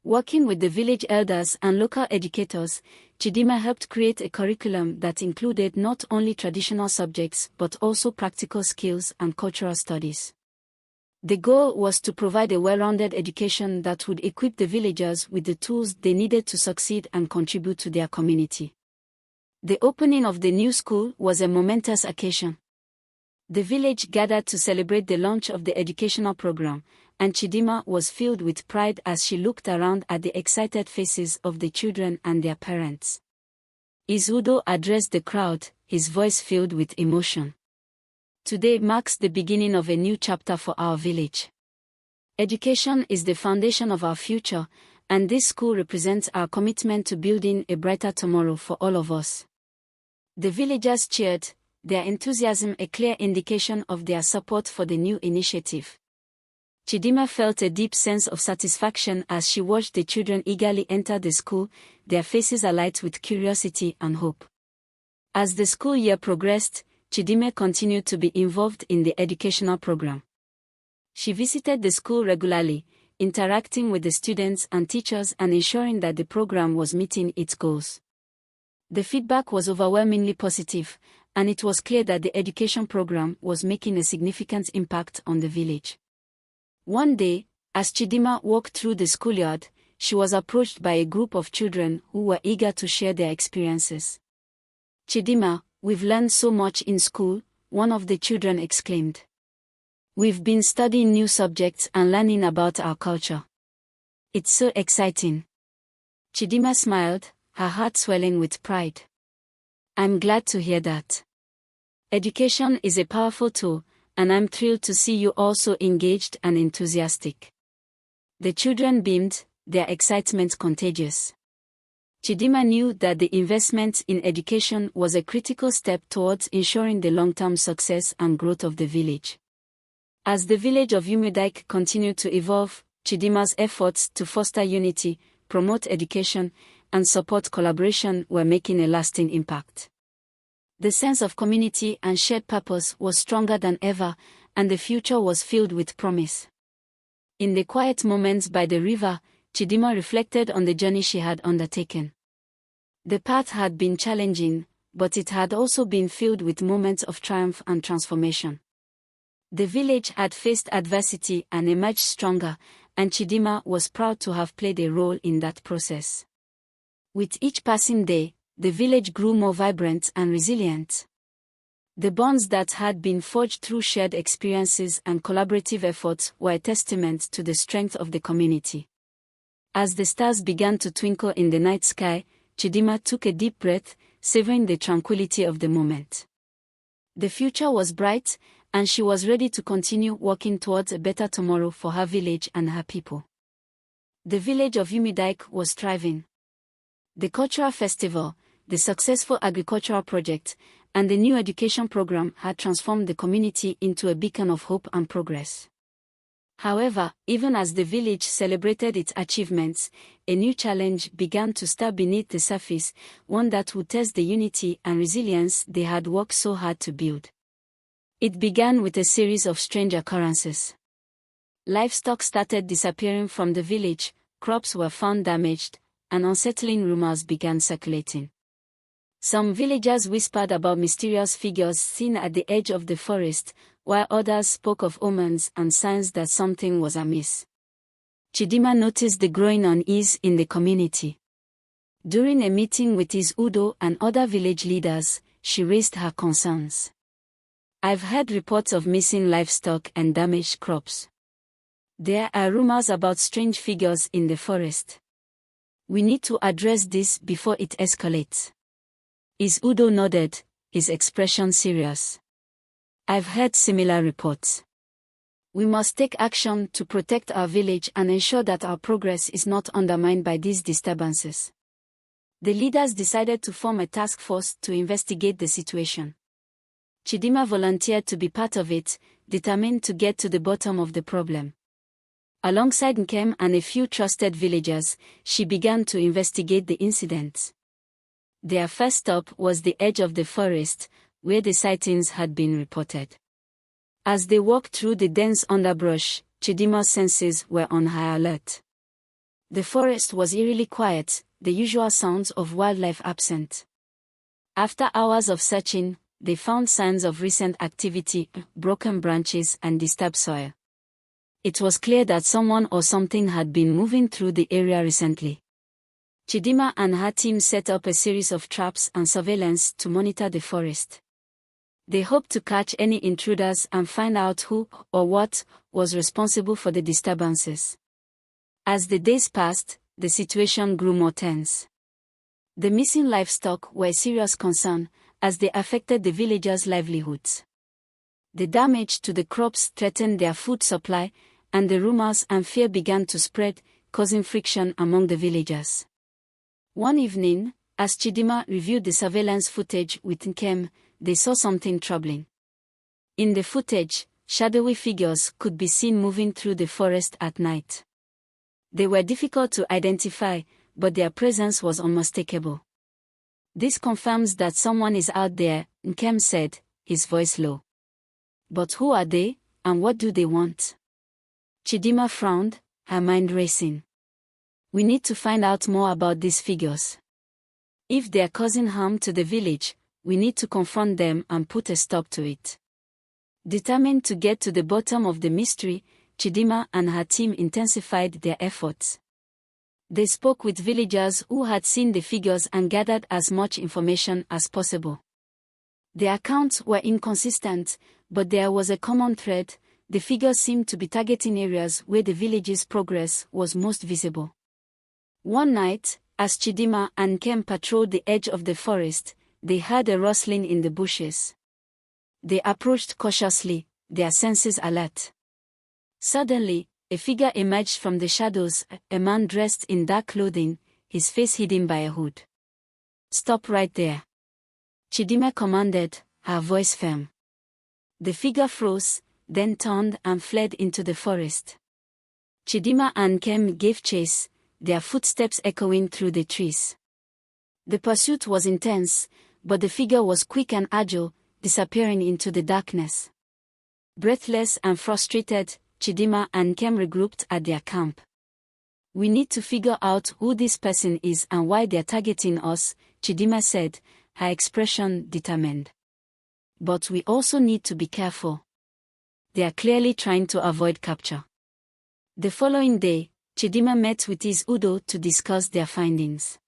Working with the village elders and local educators, CHIDIMMA helped create a curriculum that included not only traditional subjects but also practical skills and cultural studies. The goal was to provide a well-rounded education that would equip the villagers with the tools they needed to succeed and contribute to their community. The opening of the new school was a momentous occasion. The village gathered to celebrate the launch of the educational program, and CHIDIMMA was filled with pride as she looked around at the excited faces of the children and their parents. Igbo addressed the crowd, his voice filled with emotion. Today marks the beginning of a new chapter for our village. Education is the foundation of our future, and this school represents our commitment to building a brighter tomorrow for all of us. The villagers cheered, their enthusiasm a clear indication of their support for the new initiative. CHIDIMMA felt a deep sense of satisfaction as she watched the children eagerly enter the school, their faces alight with curiosity and hope. As the school year progressed, CHIDIMMA continued to be involved in the educational program. She visited the school regularly, interacting with the students and teachers and ensuring that the program was meeting its goals. The feedback was overwhelmingly positive, and it was clear that the education program was making a significant impact on the village. One day, as CHIDIMMA walked through the schoolyard, she was approached by a group of children who were eager to share their experiences. "CHIDIMMA, we've learned so much in school," one of the children exclaimed. "We've been studying new subjects and learning about our culture. It's so exciting." CHIDIMMA smiled, her heart swelling with pride. "I'm glad to hear that. Education is a powerful tool, and I'm thrilled to see you all so engaged and enthusiastic." The children beamed, their excitement contagious. CHIDIMMA knew that the investment in education was a critical step towards ensuring the long-term success and growth of the village. As the village of Umik continued to evolve, CHIDIMMA's efforts to foster unity, promote education, and support collaboration were making a lasting impact. The sense of community and shared purpose was stronger than ever, and the future was filled with promise. In the quiet moments by the river, CHIDIMMA reflected on the journey she had undertaken. The path had been challenging, but it had also been filled with moments of triumph and transformation. The village had faced adversity and emerged stronger, and CHIDIMMA was proud to have played a role in that process. With each passing day, the village grew more vibrant and resilient. The bonds that had been forged through shared experiences and collaborative efforts were a testament to the strength of the community. As the stars began to twinkle in the night sky, CHIDIMMA took a deep breath, savoring the tranquility of the moment. The future was bright, and she was ready to continue working towards a better tomorrow for her village and her people. The village of Umik was thriving. The cultural festival, the successful agricultural project, and the new education program had transformed the community into a beacon of hope and progress. However, even as the village celebrated its achievements, a new challenge began to stir beneath the surface, one that would test the unity and resilience they had worked so hard to build. It began with a series of strange occurrences. Livestock started disappearing from the village, crops were found damaged, and unsettling rumors began circulating. Some villagers whispered about mysterious figures seen at the edge of the forest, while others spoke of omens and signs that something was amiss. CHIDIMMA noticed the growing unease in the community. During a meeting with his Udo and other village leaders, she raised her concerns. "I've heard reports of missing livestock and damaged crops. There are rumors about strange figures in the forest. We need to address this before it escalates." His Udo nodded, his expression serious. "I've heard similar reports. We must take action to protect our village and ensure that our progress is not undermined by these disturbances." The leaders decided to form a task force to investigate the situation. CHIDIMMA volunteered to be part of it, determined to get to the bottom of the problem. Alongside Nkem and a few trusted villagers, she began to investigate the incident. Their first stop was the edge of the forest, where the sightings had been reported. As they walked through the dense underbrush, CHIDIMMA's senses were on high alert. The forest was eerily quiet, the usual sounds of wildlife absent. After hours of searching, they found signs of recent activity, broken branches and disturbed soil. It was clear that someone or something had been moving through the area recently. CHIDIMMA and her team set up a series of traps and surveillance to monitor the forest. They hoped to catch any intruders and find out who or what was responsible for the disturbances. As the days passed, the situation grew more tense. The missing livestock were a serious concern, as they affected the villagers' livelihoods. The damage to the crops threatened their food supply, and the rumors and fear began to spread, causing friction among the villagers. One evening, as CHIDIMMA reviewed the surveillance footage with Nkem, they saw something troubling. In the footage, shadowy figures could be seen moving through the forest at night. They were difficult to identify, but their presence was unmistakable. "This confirms that someone is out there," Nkem said, his voice low. "But who are they, and what do they want?" CHIDIMMA frowned, her mind racing. "We need to find out more about these figures. If they are causing harm to the village, we need to confront them and put a stop to it. Determined to get to the bottom of the mystery, CHIDIMMA and her team intensified their efforts. They spoke with villagers who had seen the figures and gathered as much information as possible. The accounts were inconsistent, but there was a common thread. The figures seemed to be targeting areas where the village's progress was most visible. One night, as CHIDIMMA and Kem patrolled the edge of the forest, they heard a rustling in the bushes. They approached cautiously, their senses alert. Suddenly, a figure emerged from the shadows, a man dressed in dark clothing, his face hidden by a hood. "Stop right there," CHIDIMMA commanded, her voice firm. The figure froze, then turned and fled into the forest. CHIDIMMA and Kem gave chase, their footsteps echoing through the trees. The pursuit was intense, but the figure was quick and agile, disappearing into the darkness. Breathless and frustrated, CHIDIMMA and Kem regrouped at their camp. "We need to figure out who this person is and why they're targeting us," CHIDIMMA said, her expression determined. "But we also need to be careful. They are clearly trying to avoid capture." The following day, CHIDIMMA met with his Udo to discuss their findings.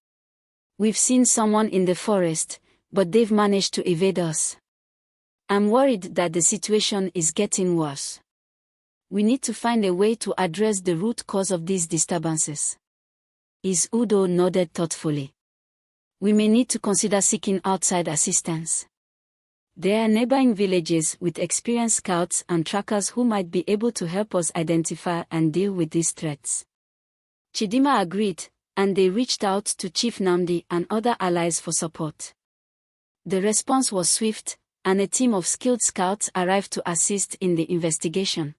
"We've seen someone in the forest, but they've managed to evade us. I'm worried that the situation is getting worse. We need to find a way to address the root cause of these disturbances." His Udo nodded thoughtfully. "We may need to consider seeking outside assistance. There are neighboring villages with experienced scouts and trackers who might be able to help us identify and deal with these threats." CHIDIMMA agreed, and they reached out to Chief Namdi and other allies for support. The response was swift, and a team of skilled scouts arrived to assist in the investigation.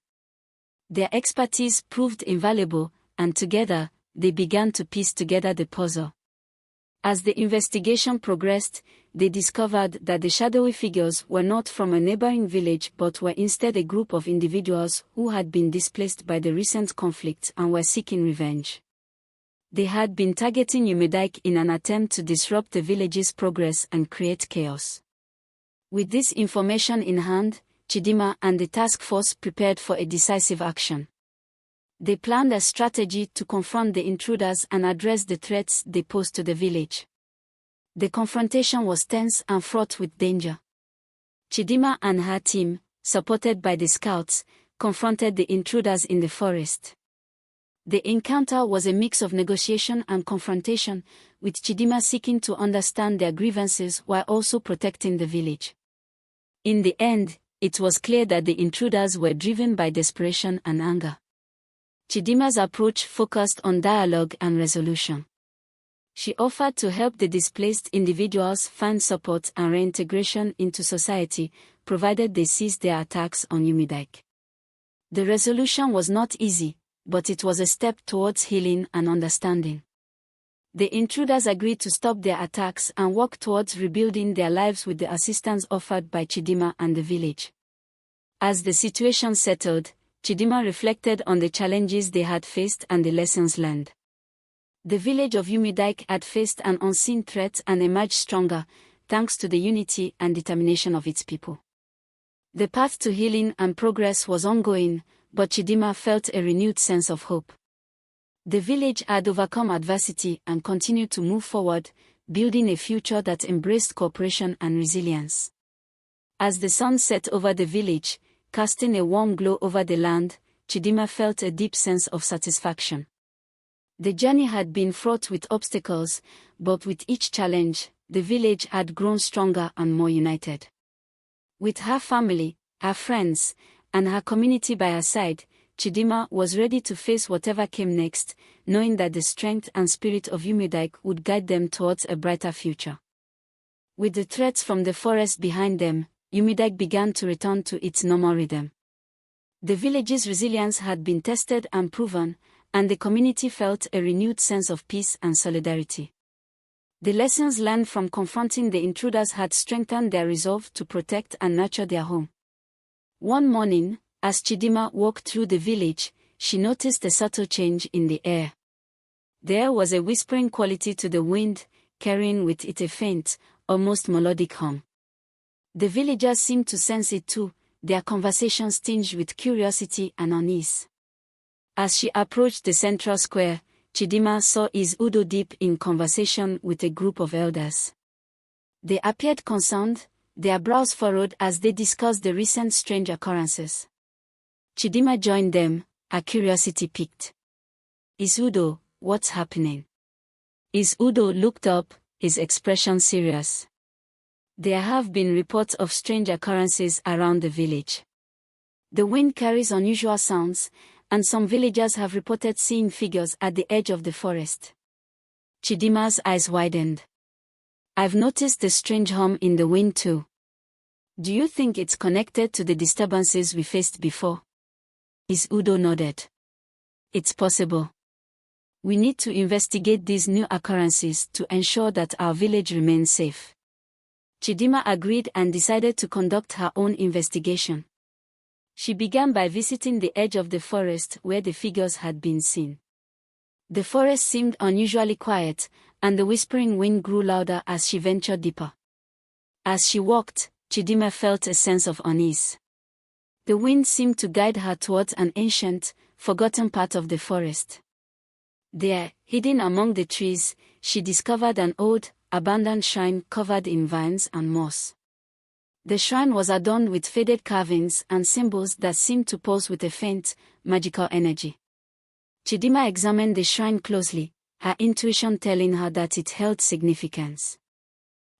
Their expertise proved invaluable, and together, they began to piece together the puzzle. As the investigation progressed, they discovered that the shadowy figures were not from a neighboring village but were instead a group of individuals who had been displaced by the recent conflict and were seeking revenge. They had been targeting Umik in an attempt to disrupt the village's progress and create chaos. With this information in hand, CHIDIMMA and the task force prepared for a decisive action. They planned a strategy to confront the intruders and address the threats they posed to the village. The confrontation was tense and fraught with danger. CHIDIMMA and her team, supported by the scouts, confronted the intruders in the forest. The encounter was a mix of negotiation and confrontation, with CHIDIMMA seeking to understand their grievances while also protecting the village. In the end, it was clear that the intruders were driven by desperation and anger. CHIDIMMA's approach focused on dialogue and resolution. She offered to help the displaced individuals find support and reintegration into society, provided they ceased their attacks on Umik. The resolution was not easy, but it was a step towards healing and understanding. The intruders agreed to stop their attacks and work towards rebuilding their lives with the assistance offered by CHIDIMMA and the village. As the situation settled, CHIDIMMA reflected on the challenges they had faced and the lessons learned. The village of Umik had faced an unseen threat and emerged stronger, thanks to the unity and determination of its people. The path to healing and progress was ongoing, but CHIDIMMA felt a renewed sense of hope. The village had overcome adversity and continued to move forward, building a future that embraced cooperation and resilience. As the sun set over the village, casting a warm glow over the land, CHIDIMMA felt a deep sense of satisfaction. The journey had been fraught with obstacles, but with each challenge, the village had grown stronger and more united. With her family, her friends, and her community by her side, CHIDIMMA was ready to face whatever came next, knowing that the strength and spirit of Umik would guide them towards a brighter future. With the threats from the forest behind them, Umik began to return to its normal rhythm. The village's resilience had been tested and proven, and the community felt a renewed sense of peace and solidarity. The lessons learned from confronting the intruders had strengthened their resolve to protect and nurture their home. One morning, as CHIDIMMA walked through the village, she noticed a subtle change in the air. There was a whispering quality to the wind, carrying with it a faint, almost melodic hum. The villagers seemed to sense it too, their conversations tinged with curiosity and unease. As she approached the central square, CHIDIMMA saw Udo deep in conversation with a group of elders. They appeared concerned, their brows furrowed as they discussed the recent strange occurrences. CHIDIMMA joined them, her curiosity piqued. Udo, what's happening? Udo looked up, his expression serious. There have been reports of strange occurrences around the village. The wind carries unusual sounds, and some villagers have reported seeing figures at the edge of the forest. CHIDIMMA's eyes widened. I've noticed the strange hum in the wind too. Do you think it's connected to the disturbances we faced before? Udo nodded. It's possible. We need to investigate these new occurrences to ensure that our village remains safe. CHIDIMMA agreed and decided to conduct her own investigation. She began by visiting the edge of the forest where the figures had been seen. The forest seemed unusually quiet, and the whispering wind grew louder as she ventured deeper. As she walked, CHIDIMMA felt a sense of unease. The wind seemed to guide her towards an ancient, forgotten part of the forest. There, hidden among the trees, she discovered an old, abandoned shrine covered in vines and moss. The shrine was adorned with faded carvings and symbols that seemed to pulse with a faint, magical energy. CHIDIMMA examined the shrine closely, her intuition telling her that it held significance.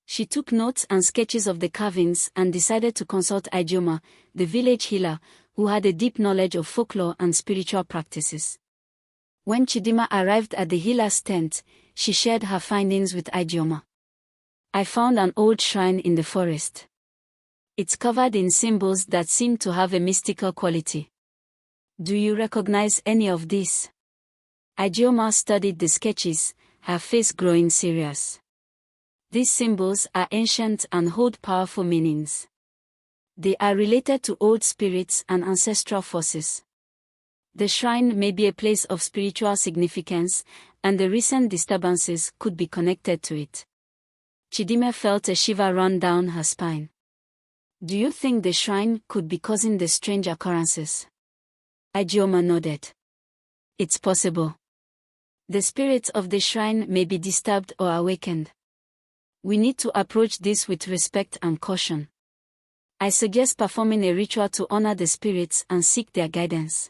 She took notes and sketches of the carvings and decided to consult Ijeoma, the village healer, who had a deep knowledge of folklore and spiritual practices. When CHIDIMMA arrived at the healer's tent, she shared her findings with Ijeoma. I found an old shrine in the forest. It's covered in symbols that seem to have a mystical quality. Do you recognize any of these? Ijeoma studied the sketches, her face growing serious. These symbols are ancient and hold powerful meanings. They are related to old spirits and ancestral forces. The shrine may be a place of spiritual significance, and the recent disturbances could be connected to it. CHIDIMMA felt a shiver run down her spine. Do you think the shrine could be causing the strange occurrences? Ijeoma nodded. It's possible. The spirits of the shrine may be disturbed or awakened. We need to approach this with respect and caution. I suggest performing a ritual to honor the spirits and seek their guidance.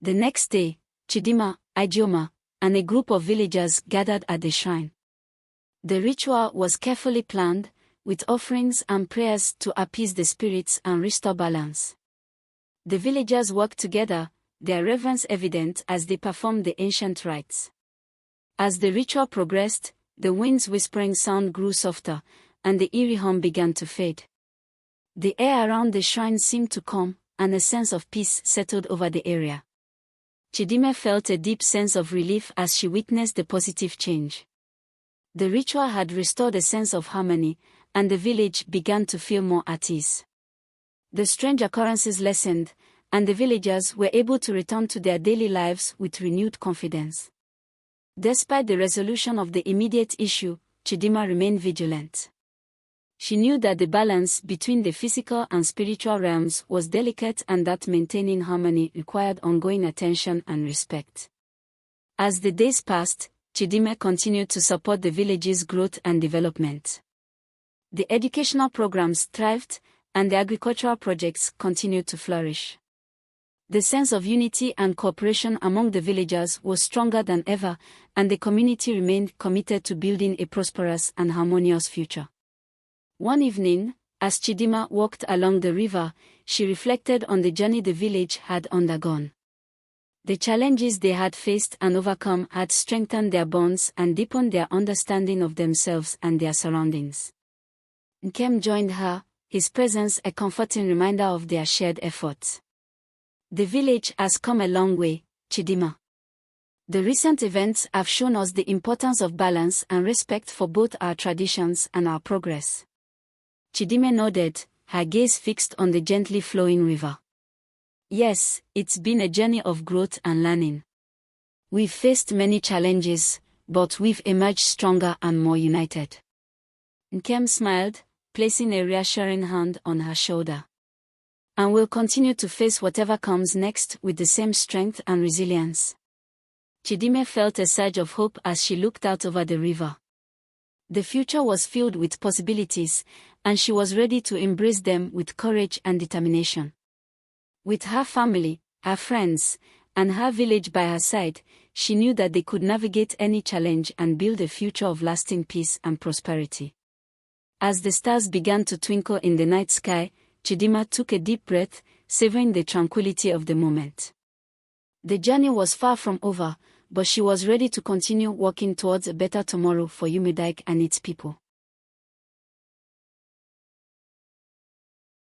The next day, CHIDIMMA, Ijeoma, and a group of villagers gathered at the shrine. The ritual was carefully planned, with offerings and prayers to appease the spirits and restore balance. The villagers worked together, their reverence evident as they performed the ancient rites. As the ritual progressed, the wind's whispering sound grew softer, and the eerie hum began to fade. The air around the shrine seemed to calm, and a sense of peace settled over the area. CHIDIMMA felt a deep sense of relief as she witnessed the positive change. The ritual had restored a sense of harmony, and the village began to feel more at ease. The strange occurrences lessened, and the villagers were able to return to their daily lives with renewed confidence. Despite the resolution of the immediate issue, CHIDIMMA remained vigilant. She knew that the balance between the physical and spiritual realms was delicate and that maintaining harmony required ongoing attention and respect. As the days passed, CHIDIMMA continued to support the village's growth and development. The educational programs thrived, and the agricultural projects continued to flourish. The sense of unity and cooperation among the villagers was stronger than ever, and the community remained committed to building a prosperous and harmonious future. One evening, as CHIDIMMA walked along the river, she reflected on the journey the village had undergone. The challenges they had faced and overcome had strengthened their bonds and deepened their understanding of themselves and their surroundings. Nkem joined her, his presence a comforting reminder of their shared efforts. The village has come a long way, CHIDIMMA. The recent events have shown us the importance of balance and respect for both our traditions and our progress. CHIDIMMA nodded, her gaze fixed on the gently flowing river. Yes, it's been a journey of growth and learning. We've faced many challenges, but we've emerged stronger and more united. Nkem smiled, placing a reassuring hand on her shoulder. "And we'll continue to face whatever comes next with the same strength and resilience." CHIDIMMA felt a surge of hope as she looked out over the river. The future was filled with possibilities, and she was ready to embrace them with courage and determination. With her family, her friends, and her village by her side, she knew that they could navigate any challenge and build a future of lasting peace and prosperity. As the stars began to twinkle in the night sky, CHIDIMMA took a deep breath, savoring the tranquility of the moment. The journey was far from over, but she was ready to continue walking towards a better tomorrow for Umik and its people.